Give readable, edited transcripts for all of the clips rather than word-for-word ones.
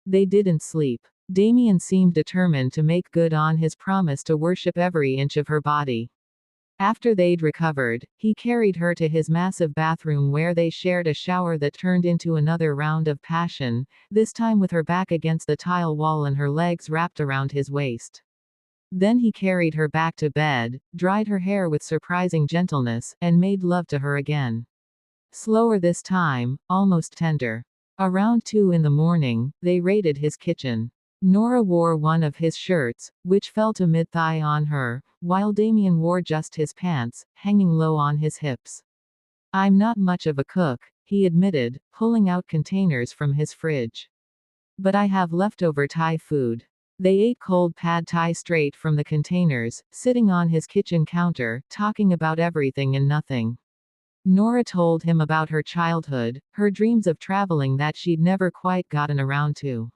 They didn't sleep. Damien seemed determined to make good on his promise to worship every inch of her body. After they'd recovered, he carried her to his massive bathroom where they shared a shower that turned into another round of passion, this time with her back against the tile wall and her legs wrapped around his waist. Then he carried her back to bed, dried her hair with surprising gentleness, and made love to her again. Slower this time, almost tender. Around 2 in the morning, they raided his kitchen. Nora wore one of his shirts, which fell to mid-thigh on her, while Damien wore just his pants, hanging low on his hips. "I'm not much of a cook," he admitted, pulling out containers from his fridge. "But I have leftover Thai food." They ate cold pad Thai straight from the containers, sitting on his kitchen counter, talking about everything and nothing. Nora told him about her childhood, her dreams of traveling that she'd never quite gotten around to.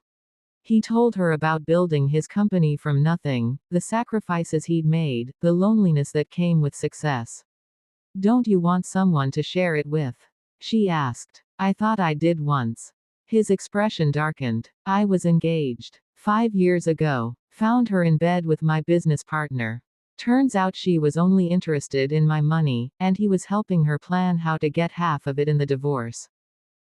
He told her about building his company from nothing, the sacrifices he'd made, the loneliness that came with success. "Don't you want someone to share it with?" she asked. "I thought I did once." His expression darkened. "I was engaged 5 years ago. Found her in bed with my business partner. Turns out she was only interested in my money, and he was helping her plan how to get half of it in the divorce.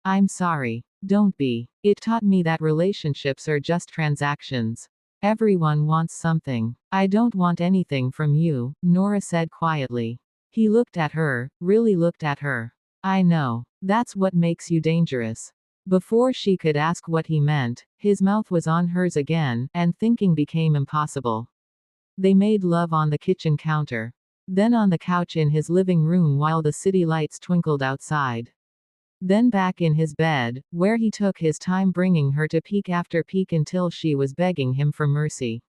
I'm sorry. Don't be. It taught me that relationships are just transactions. Everyone wants something. I don't want anything from you," Nora said quietly. He looked at her, really looked at her. "I know. That's what makes you dangerous." Before she could ask what he meant, his mouth was on hers again, and thinking became impossible. They made love on the kitchen counter. Then on the couch in his living room while the city lights twinkled outside. Then back in his bed, where he took his time bringing her to peak after peak until she was begging him for mercy.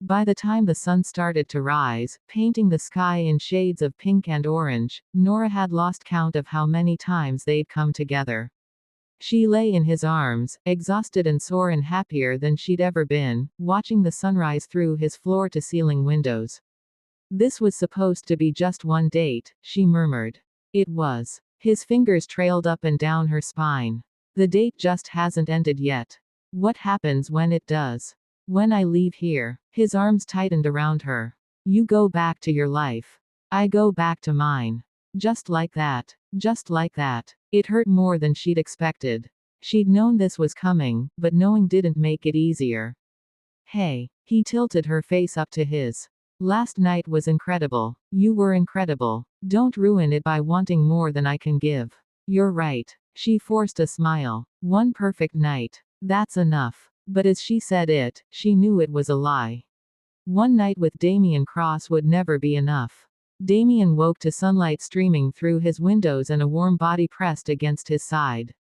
By the time the sun started to rise, painting the sky in shades of pink and orange, Nora had lost count of how many times they'd come together. She lay in his arms, exhausted and sore and happier than she'd ever been, watching the sunrise through his floor-to-ceiling windows. "This was supposed to be just one date," she murmured. It was. His fingers trailed up and down her spine. "The date just hasn't ended yet. What happens when it does? When I leave here?" His arms tightened around her. "You go back to your life. I go back to mine. Just like that. Just like that." It hurt more than she'd expected. She'd known this was coming, but knowing didn't make it easier. "Hey." He tilted her face up to his. "Last night was incredible. You were incredible. Don't ruin it by wanting more than I can give." "You're right." She forced a smile. "One perfect night. That's enough." But as she said it, she knew it was a lie. One night with Damien Cross would never be enough. Damien woke to sunlight streaming through his windows and a warm body pressed against his side.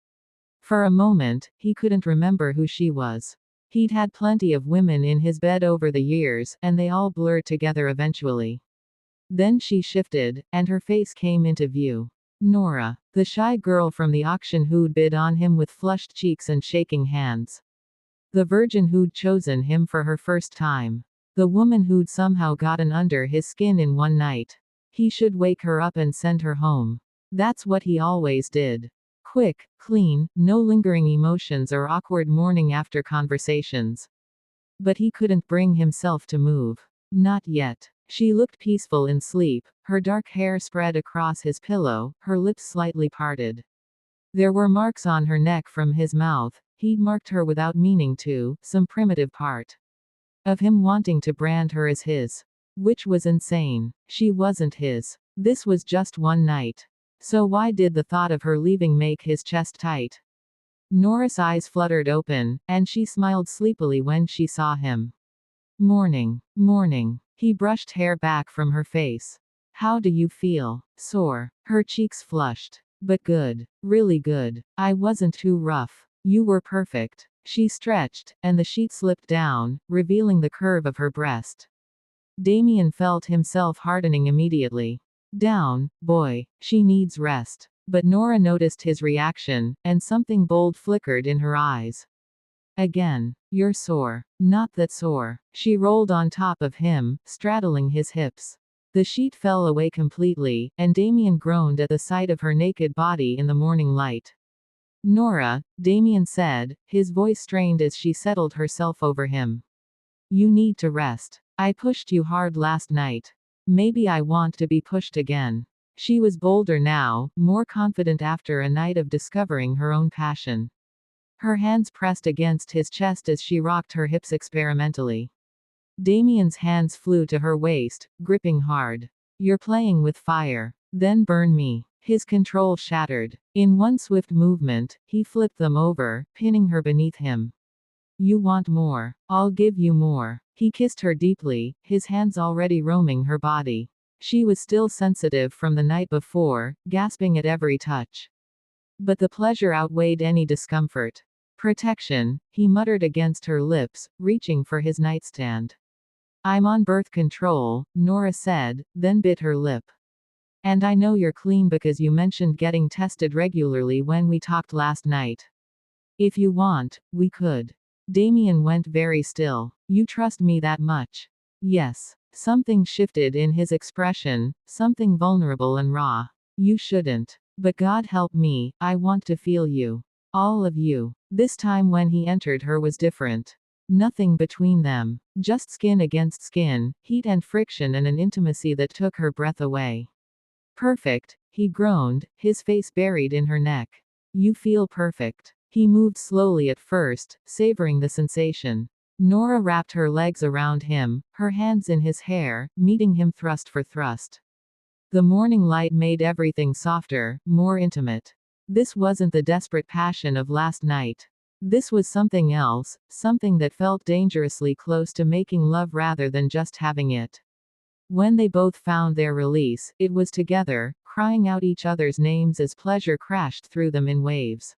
For a moment, he couldn't remember who she was. He'd had plenty of women in his bed over the years, and they all blurred together eventually. Then she shifted, and her face came into view. Nora, the shy girl from the auction who'd bid on him with flushed cheeks and shaking hands. The virgin who'd chosen him for her first time. The woman who'd somehow gotten under his skin in one night. He should wake her up and send her home. That's what he always did. Quick, clean, no lingering emotions or awkward morning after conversations. But he couldn't bring himself to move. Not yet. She looked peaceful in sleep, her dark hair spread across his pillow, her lips slightly parted. There were marks on her neck from his mouth. He'd marked her without meaning to, some primitive part of him wanting to brand her as his. Which was insane. She wasn't his. This was just one night. So why did the thought of her leaving make his chest tight? Nora's eyes fluttered open, and she smiled sleepily when she saw him. "Morning. Morning." He brushed hair back from her face. "How do you feel?" "Sore." Her cheeks flushed. "But good. Really good. I wasn't too rough. You were perfect." She stretched, and the sheet slipped down, revealing the curve of her breast. Damien felt himself hardening immediately. "Down, boy. She needs rest." But Nora noticed his reaction, and something bold flickered in her eyes. "Again. You're sore." "Not that sore." She rolled on top of him, straddling his hips. The sheet fell away completely, and Damien groaned at the sight of her naked body in the morning light. Nora, Damien said, his voice strained as she settled herself over him. You need to rest. I pushed you hard last night. Maybe I want to be pushed again. She was bolder now, more confident after a night of discovering her own passion. Her hands pressed against his chest as she rocked her hips experimentally. Damien's hands flew to her waist, gripping hard. You're playing with fire. Then burn me. His control shattered. In one swift movement, he flipped them over, pinning her beneath him. You want more. I'll give you more. He kissed her deeply, his hands already roaming her body. She was still sensitive from the night before, gasping at every touch. But the pleasure outweighed any discomfort. Protection, he muttered against her lips, reaching for his nightstand. I'm on birth control, Nora said, then bit her lip. And I know you're clean because you mentioned getting tested regularly when we talked last night. If you want, we could. Damien went very still. You trust me that much? Yes. Something shifted in his expression, something vulnerable and raw. You shouldn't. But God help me, I want to feel you. All of you. This time when he entered her was different. Nothing between them. Just skin against skin, heat and friction and an intimacy that took her breath away. Perfect, he groaned, his face buried in her neck. You feel perfect. He moved slowly at first, savoring the sensation. Nora wrapped her legs around him, her hands in his hair, meeting him thrust for thrust. The morning light made everything softer, more intimate. This wasn't the desperate passion of last night. This was something else, something that felt dangerously close to making love rather than just having it. When they both found their release, it was together, crying out each other's names as pleasure crashed through them in waves.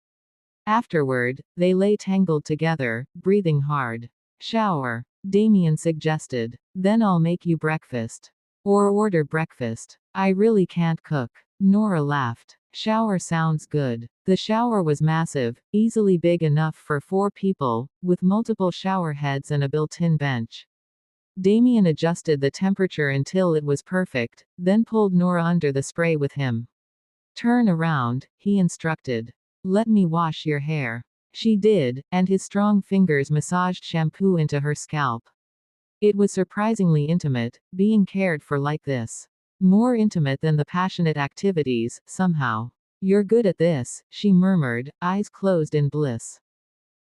Afterward, they lay tangled together, breathing hard. Shower, Damien suggested. Then I'll make you breakfast. Or order breakfast. I really can't cook. Nora laughed. Shower sounds good. The shower was massive, easily big enough for 4 people, with multiple shower heads and a built-in bench. Damien adjusted the temperature until it was perfect, then pulled Nora under the spray with him. Turn around, he instructed. Let me wash your hair. She did, and his strong fingers massaged shampoo into her scalp. It was surprisingly intimate, being cared for like this. More intimate than the passionate activities, somehow. You're good at this, she murmured, eyes closed in bliss.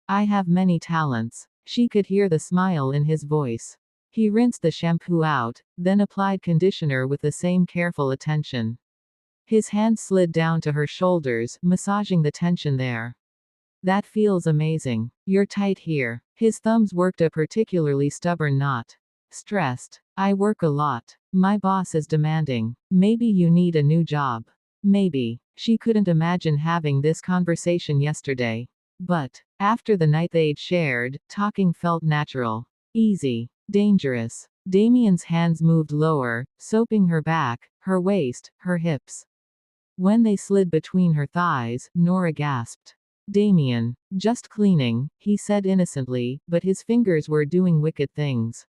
I have many talents. She could hear the smile in his voice. He rinsed the shampoo out, then applied conditioner with the same careful attention. His hand slid down to her shoulders, massaging the tension there. That feels amazing. You're tight here. His thumbs worked a particularly stubborn knot. Stressed. I work a lot. My boss is demanding. Maybe you need a new job. Maybe. She couldn't imagine having this conversation yesterday. But, after the night they'd shared, talking felt natural. Easy. Dangerous. Damien's hands moved lower, soaping her back, her waist, her hips. When they slid between her thighs, Nora gasped. Damien. Just cleaning, he said innocently, but his fingers were doing wicked things.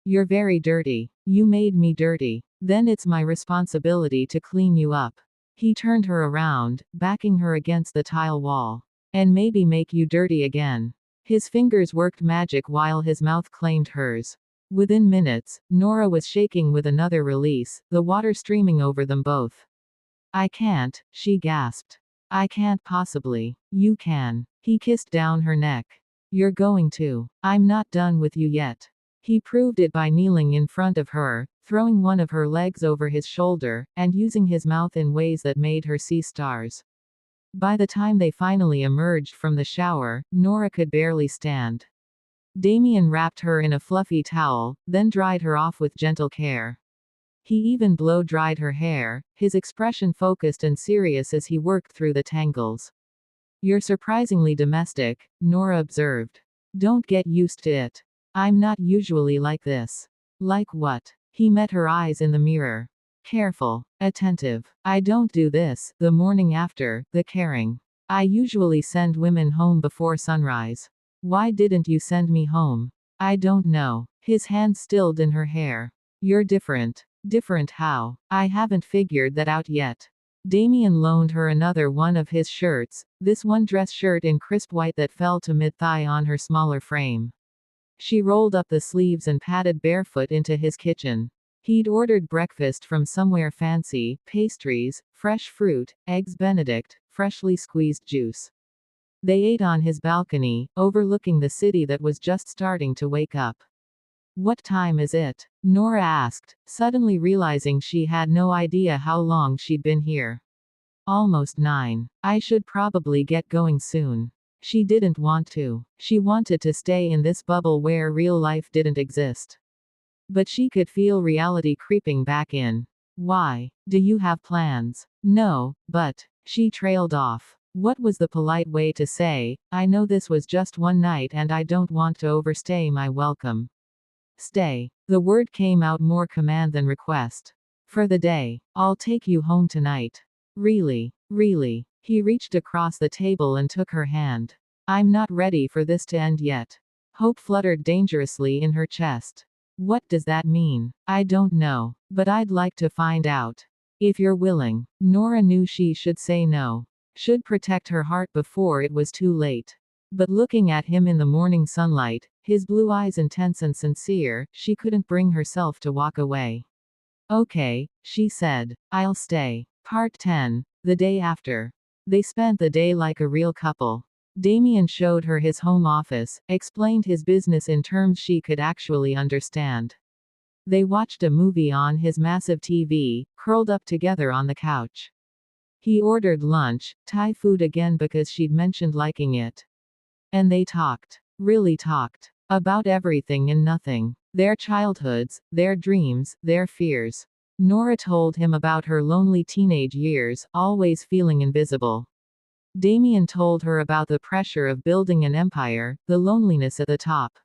You're very dirty. You made me dirty. Then it's my responsibility to clean you up. He turned her around, backing her against the tile wall. And maybe make you dirty again. His fingers worked magic while his mouth claimed hers. Within minutes, Nora was shaking with another release, the water streaming over them both. I can't, she gasped. I can't possibly. You can. He kissed down her neck. You're going to. I'm not done with you yet. He proved it by kneeling in front of her, throwing one of her legs over his shoulder, and using his mouth in ways that made her see stars. By the time they finally emerged from the shower, Nora could barely stand. Damien wrapped her in a fluffy towel, then dried her off with gentle care. He even blow-dried her hair, his expression focused and serious as he worked through the tangles. You're surprisingly domestic, Nora observed. Don't get used to it. I'm not usually like this. Like what? He met her eyes in the mirror. Careful. Attentive. I don't do this, the morning after, the caring. I usually send women home before sunrise. Why didn't you send me home? I don't know. His hand stilled in her hair. You're different. Different how? I haven't figured that out yet. Damien loaned her another one of his shirts, this one dress shirt in crisp white that fell to mid-thigh on her smaller frame. She rolled up the sleeves and padded barefoot into his kitchen. He'd ordered breakfast from somewhere fancy, pastries, fresh fruit, eggs Benedict, freshly squeezed juice. They ate on his balcony, overlooking the city that was just starting to wake up. "What time is it?" Nora asked, suddenly realizing she had no idea how long she'd been here. "Almost 9. I should probably get going soon." She didn't want to. She wanted to stay in this bubble where real life didn't exist. But she could feel reality creeping back in. "Why? Do you have plans?" "No, but..." She trailed off. What was the polite way to say, "I know this was just one night and I don't want to overstay my welcome"? "Stay." The word came out more command than request. "For the day. I'll take you home tonight." "Really? Really?" He reached across the table and took her hand. "I'm not ready for this to end yet." Hope fluttered dangerously in her chest. "What does that mean?" "I don't know. But I'd like to find out. If you're willing." Nora knew she should say no. Should protect her heart before it was too late. But looking at him in the morning sunlight, his blue eyes intense and sincere, she couldn't bring herself to walk away. "Okay," she said. "I'll stay." Part 10. The day after. They spent the day like a real couple. Damien showed her his home office, explained his business in terms she could actually understand. They watched a movie on his massive TV, curled up together on the couch. He ordered lunch, Thai food again because she'd mentioned liking it. And they talked. Really talked. About everything and nothing. Their childhoods, their dreams, their fears. Nora told him about her lonely teenage years, always feeling invisible. Damien told her about the pressure of building an empire, the loneliness at the top.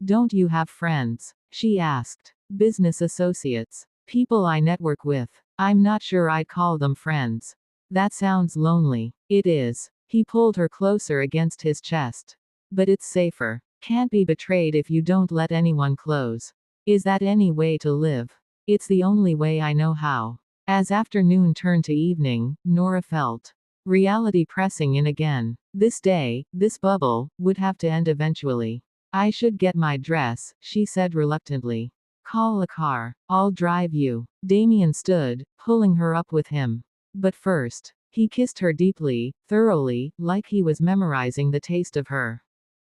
"Don't you have friends?" she asked. "Business associates. People I network with. I'm not sure I'd call them friends." "That sounds lonely." "It is." He pulled her closer against his chest. "But it's safer. Can't be betrayed if you don't let anyone close. Is that any way to live?" "It's the only way I know how." As afternoon turned to evening, Nora felt reality pressing in again. This day, this bubble, would have to end eventually. "I should get my dress," she said reluctantly. "Call a car. I'll drive you." Damien stood, pulling her up with him. But first, he kissed her deeply, thoroughly, like he was memorizing the taste of her.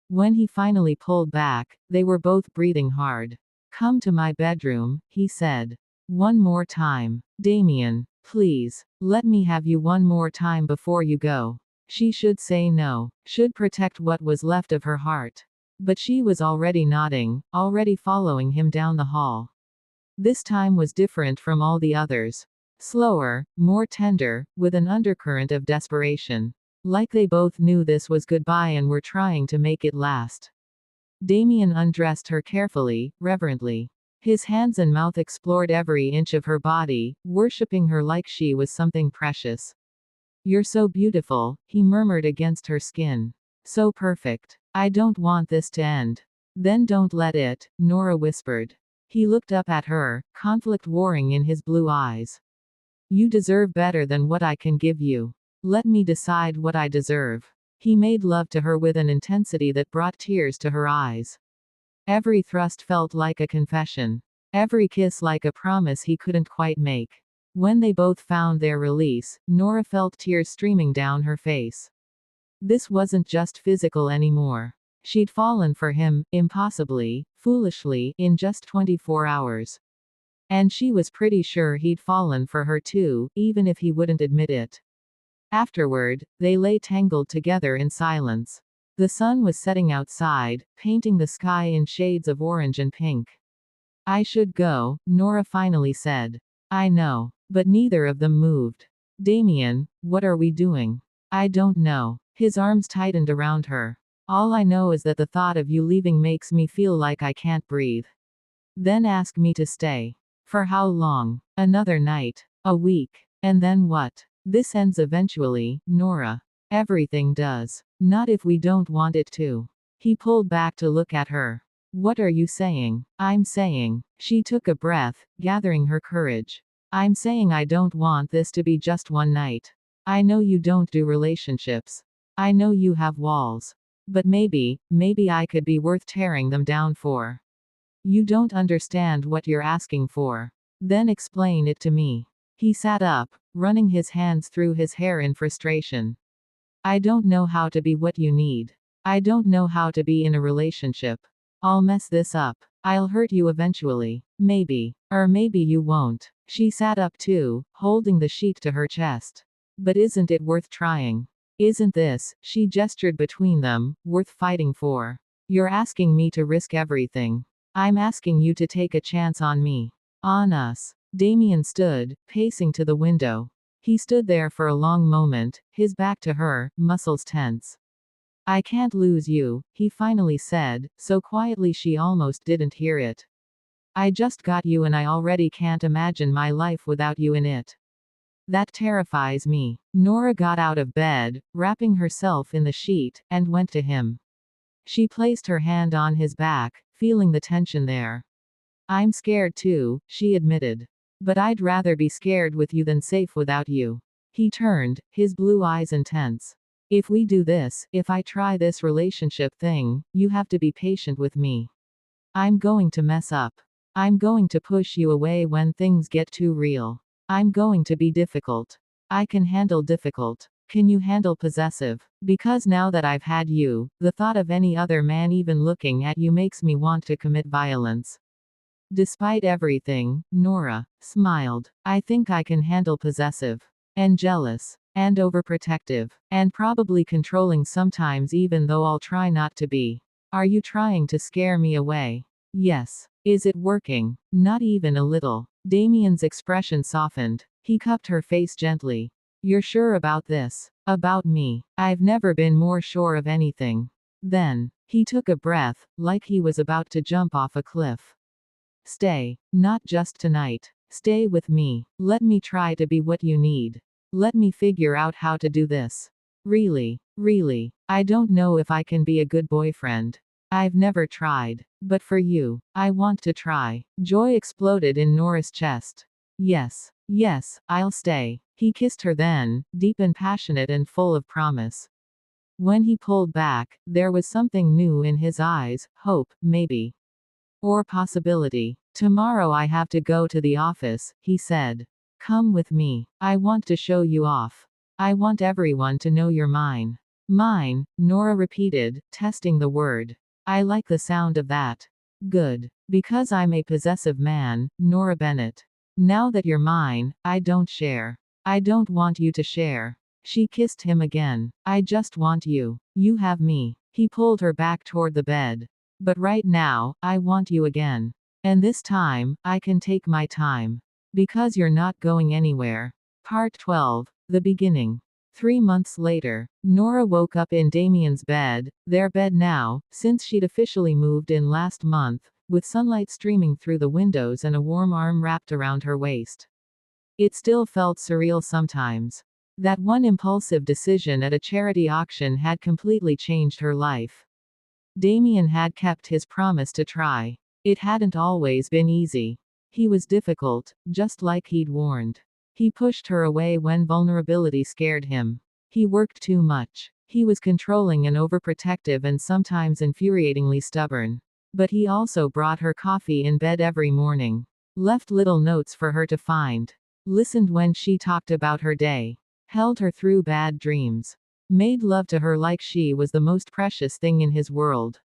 When he finally pulled back, they were both breathing hard. "Come to my bedroom," he said. "One more time. Damien, please. Let me have you one more time before you go." She should say no. Should protect what was left of her heart. But she was already nodding, already following him down the hall. This time was different from all the others. Slower, more tender, with an undercurrent of desperation. Like they both knew this was goodbye and were trying to make it last. Damien undressed her carefully, reverently. His hands and mouth explored every inch of her body, worshipping her like she was something precious. "You're so beautiful," he murmured against her skin. "So perfect. I don't want this to end." "Then don't let it," Nora whispered. He looked up at her, conflict warring in his blue eyes. "You deserve better than what I can give you. Let me decide what I deserve." He made love to her with an intensity that brought tears to her eyes. Every thrust felt like a confession. Every kiss like a promise he couldn't quite make. When they both found their release, Nora felt tears streaming down her face. This wasn't just physical anymore. She'd fallen for him, impossibly, foolishly, in just 24 hours. And she was pretty sure he'd fallen for her too, even if he wouldn't admit it. Afterward, they lay tangled together in silence. The sun was setting outside, painting the sky in shades of orange and pink. "I should go," Nora finally said. "I know." But neither of them moved. "Damien, what are we doing?" "I don't know." His arms tightened around her. "All I know is that the thought of you leaving makes me feel like I can't breathe." "Then ask me to stay." "For how long?" "Another night. A week. And then what?" "This ends eventually, Nora." "Everything does. Not if we don't want it to." He pulled back to look at her. "What are you saying?" "I'm saying." She took a breath, gathering her courage. I'm saying I don't want this to be just one night. I know you don't do relationships. I know you have walls. But maybe I could be worth tearing them down for. You don't understand what you're asking for. Then explain it to me. He sat up, running his hands through his hair in frustration. I don't know how to be what you need. I don't know how to be in a relationship. I'll mess this up. I'll hurt you eventually. Maybe. Or maybe you won't. She sat up too, holding the sheet to her chest. But isn't it worth trying? Isn't this, she gestured between them, worth fighting for? You're asking me to risk everything. I'm asking you to take a chance on me. On us. Damien stood, pacing to the window. He stood there for a long moment, his back to her, muscles tense. I can't lose you, he finally said, so quietly she almost didn't hear it. I just got you and I already can't imagine my life without you in it. That terrifies me. Nora got out of bed, wrapping herself in the sheet, and went to him. She placed her hand on his back, feeling the tension there. I'm scared too, she admitted. But I'd rather be scared with you than safe without you. He turned, his blue eyes intense. If we do this, if I try this relationship thing, you have to be patient with me. I'm going to mess up. I'm going to push you away when things get too real. I'm going to be difficult. I can handle difficult. Can you handle possessive? Because now that I've had you, the thought of any other man even looking at you makes me want to commit violence. Despite everything, Nora smiled. I think I can handle possessive. And jealous. And overprotective. And probably controlling sometimes even though I'll try not to be. Are you trying to scare me away? Yes. Is it working? Not even a little. Damien's expression softened. He cupped her face gently. You're sure about this? About me? I've never been more sure of anything. Then, he took a breath, like he was about to jump off a cliff. Stay. Not just tonight. Stay with me. Let me try to be what you need. Let me figure out how to do this. Really. I don't know if I can be a good boyfriend. I've never tried. But for you, I want to try. Joy exploded in Nora's chest. Yes, I'll stay. He kissed her then, deep and passionate and full of promise. When he pulled back, there was something new in his eyes, hope, maybe. Or possibility. Tomorrow I have to go to the office, he said. Come with me. I want to show you off. I want everyone to know you're mine. Mine, Nora repeated, testing the word. I like the sound of that. Good. Because I'm a possessive man, Nora Bennett. Now that you're mine, I don't share. I don't want you to share. She kissed him again. I just want you. You have me. He pulled her back toward the bed. But right now, I want you again. And this time, I can take my time. Because you're not going anywhere. Part 12, The Beginning. 3 months later, Nora woke up in Damien's bed, their bed now, since she'd officially moved in last month, with sunlight streaming through the windows and a warm arm wrapped around her waist. It still felt surreal sometimes. That one impulsive decision at a charity auction had completely changed her life. Damien had kept his promise to try. It hadn't always been easy. He was difficult, just like he'd warned. He pushed her away when vulnerability scared him. He worked too much. He was controlling and overprotective and sometimes infuriatingly stubborn. But he also brought her coffee in bed every morning. Left little notes for her to find. Listened when she talked about her day. Held her through bad dreams. Made love to her like she was the most precious thing in his world.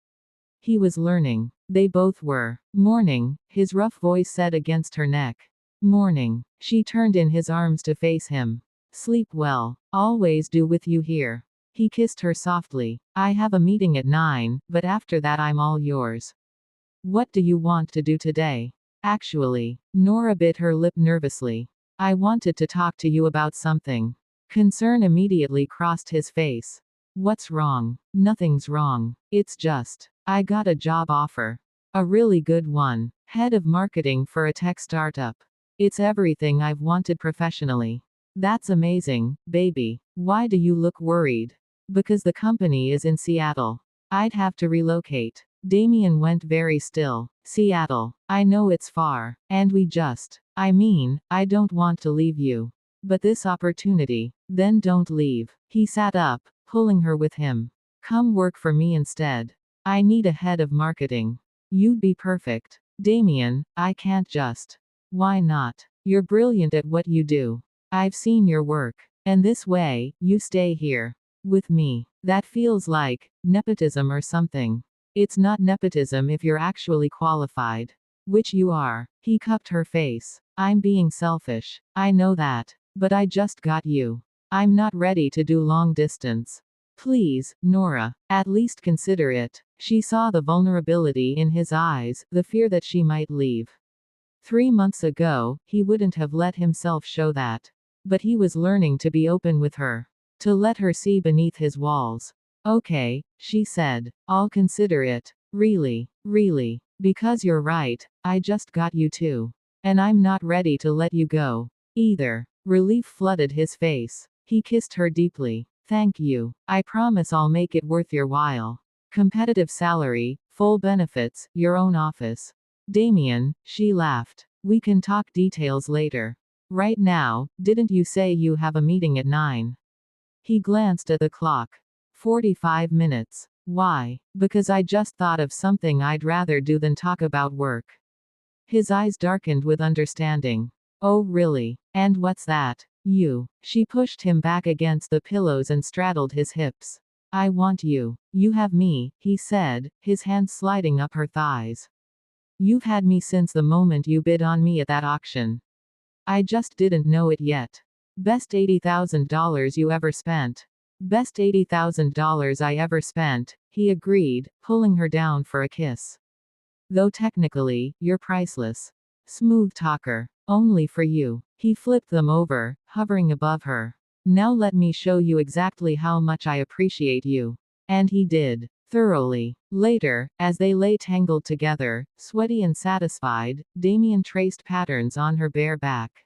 He was learning. They both were. Morning, his rough voice said against her neck. Morning. She turned in his arms to face him. Sleep well. Always do with you here. He kissed her softly. I have a meeting at 9, but after that I'm all yours. What do you want to do today? Actually, Nora bit her lip nervously. I wanted to talk to you about something. Concern immediately crossed his face. What's wrong? Nothing's wrong. It's just, I got a job offer. A really good one. Head of marketing for a tech startup. It's everything I've wanted professionally. That's amazing, baby. Why do you look worried? Because the company is in Seattle. I'd have to relocate. Damien went very still. Seattle. I know it's far. And I don't want to leave you. But this opportunity. Then don't leave. He sat up, pulling her with him. Come work for me instead. I need a head of marketing. You'd be perfect. Damien, I can't just. Why not? You're brilliant at what you do. I've seen your work. And this way, you stay here. With me. That feels like nepotism or something. It's not nepotism if you're actually qualified. Which you are. He cupped her face. I'm being selfish. I know that. But I just got you. I'm not ready to do long distance. Please, Nora, at least consider it. She saw the vulnerability in his eyes, the fear that she might leave. 3 months ago, he wouldn't have let himself show that. But he was learning to be open with her. To let her see beneath his walls. Okay, she said. I'll consider it. Really, really. Because you're right, I just got you too. And I'm not ready to let you go. Either. Relief flooded his face. He kissed her deeply. Thank you. I promise I'll make it worth your while. Competitive salary, full benefits, your own office. Damien, she laughed. We can talk details later. Right now, didn't you say you have a meeting at 9? He glanced at the clock. 45 minutes. Why? Because I just thought of something I'd rather do than talk about work. His eyes darkened with understanding. Oh really? And what's that? You. She pushed him back against the pillows and straddled his hips. I want you. You have me, he said, his hand sliding up her thighs. You've had me since the moment you bid on me at that auction. I just didn't know it yet. Best $80,000 you ever spent. Best $80,000 I ever spent, he agreed, pulling her down for a kiss. Though technically, you're priceless. Smooth talker. Only for you. He flipped them over, hovering above her. Now let me show you exactly how much I appreciate you. And he did. Thoroughly. Later, as they lay tangled together, sweaty and satisfied, Damien traced patterns on her bare back.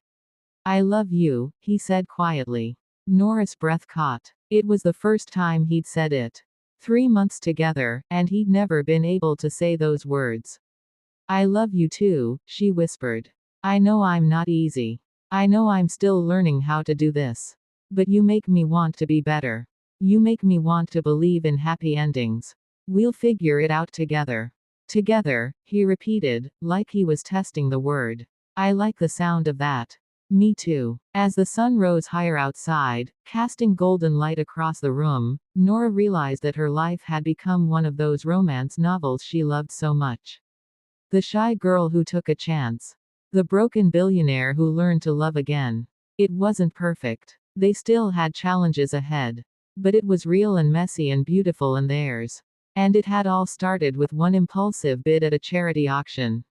I love you, he said quietly. Nora's breath caught. It was the first time he'd said it. 3 months together, and he'd never been able to say those words. I love you too, she whispered. I know I'm not easy. I know I'm still learning how to do this. But you make me want to be better. You make me want to believe in happy endings. We'll figure it out together. Together, he repeated, like he was testing the word. I like the sound of that. Me too. As the sun rose higher outside, casting golden light across the room, Nora realized that her life had become one of those romance novels she loved so much. The shy girl who took a chance. The broken billionaire who learned to love again. It wasn't perfect. They still had challenges ahead. But it was real and messy and beautiful in theirs. And it had all started with one impulsive bid at a charity auction.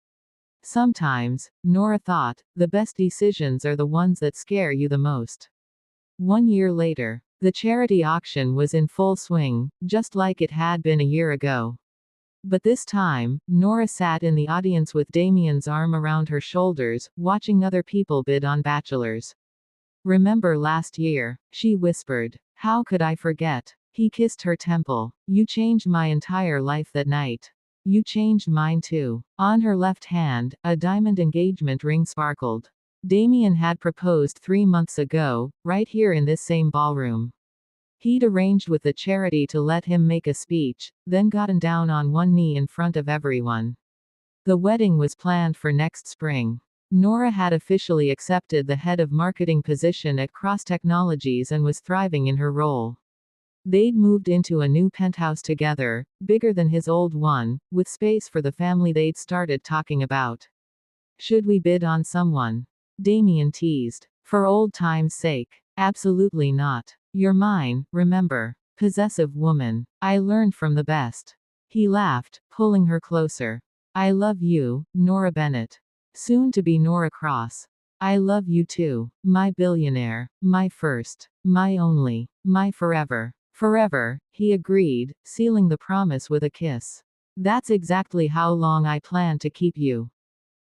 Sometimes, Nora thought, the best decisions are the ones that scare you the most. 1 year later, the charity auction was in full swing, just like it had been a year ago. But this time, Nora sat in the audience with Damien's arm around her shoulders, watching other people bid on Bachelors. Remember last year? She whispered. How could I forget? He kissed her temple. You changed my entire life that night. You changed mine too. On her left hand, a diamond engagement ring sparkled. Damien had proposed 3 months ago, right here in this same ballroom. He'd arranged with the charity to let him make a speech, then gotten down on one knee in front of everyone. The wedding was planned for next spring. Nora had officially accepted the head of marketing position at Cross Technologies and was thriving in her role. They'd moved into a new penthouse together, bigger than his old one, with space for the family they'd started talking about. Should we bid on someone? Damien teased. For old time's sake. Absolutely not. You're mine, remember. Possessive woman. I learned from the best. He laughed, pulling her closer. I love you, Nora Bennett. Soon to be Nora Cross. I love you too, my billionaire, my first, my only, my forever. Forever, he agreed, sealing the promise with a kiss. That's exactly how long I plan to keep you.